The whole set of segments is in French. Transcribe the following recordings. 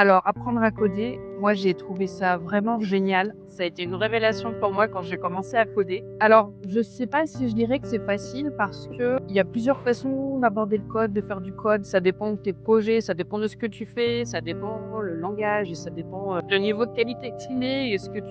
Alors, apprendre à coder, moi, j'ai trouvé ça vraiment génial. Ça a été une révélation pour moi quand j'ai commencé à coder. Alors, je sais pas si je dirais que c'est facile parce que il y a plusieurs façons d'aborder le code, de faire du code. Ça dépend de tes projets, ça dépend de ce que tu fais, ça dépend le langage et ça dépend le niveau de qualité que tu mets et ce que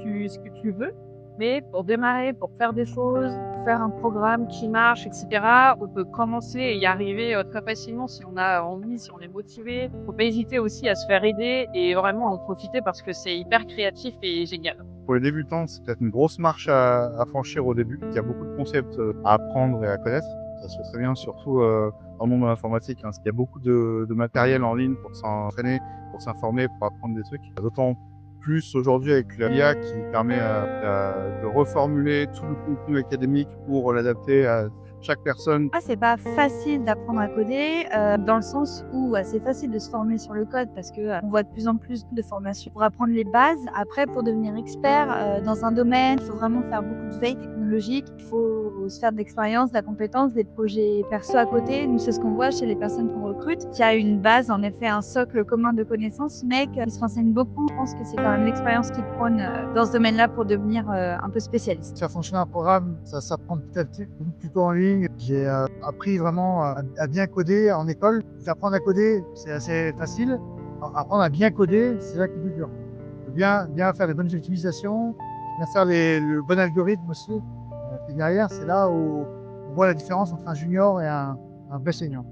tu veux. Mais pour démarrer, pour faire des choses, faire un programme qui marche, et cetera, on peut commencer et y arriver, très facilement si on a envie, si on est motivé. Faut pas hésiter aussi à se faire aider et vraiment en profiter parce que c'est hyper créatif et génial. Pour les débutants, c'est peut-être une grosse marche à franchir au début. Il y a beaucoup de concepts à apprendre et à connaître. Ça se fait très bien, surtout dans le monde de l'informatique, hein, parce qu'il y a beaucoup de matériel en ligne pour s'entraîner, pour s'informer, pour apprendre des trucs. D'autant plus aujourd'hui avec l'IA qui permet de reformuler tout le contenu académique pour l'adapter à chaque personne. C'est pas facile d'apprendre à coder, dans le sens où, c'est facile de se former sur le code parce que, on voit de plus en plus de formations pour apprendre les bases. Après, pour devenir expert, dans un domaine, il faut vraiment faire beaucoup de veille technologique. Il faut se faire de l'expérience, de la compétence, des projets perso à côté. Nous, c'est ce qu'on voit chez les personnes qu'on recrute. Il y a une base, en effet, un socle commun de connaissances, mais qui se renseignent beaucoup. Je pense que c'est quand même l'expérience qui prône, dans ce domaine-là pour devenir, un peu spécialiste. Faire fonctionner un programme, ça s'apprend petit à petit, beaucoup de tutos en ligne. J'ai appris vraiment à bien coder en école. Apprendre à coder, c'est assez facile. Apprendre à bien coder, c'est là qui est plus dur. Faut bien faire les bonnes utilisations, bien faire le bon algorithme aussi. Et derrière, c'est là où on voit la différence entre un junior et un vrai senior.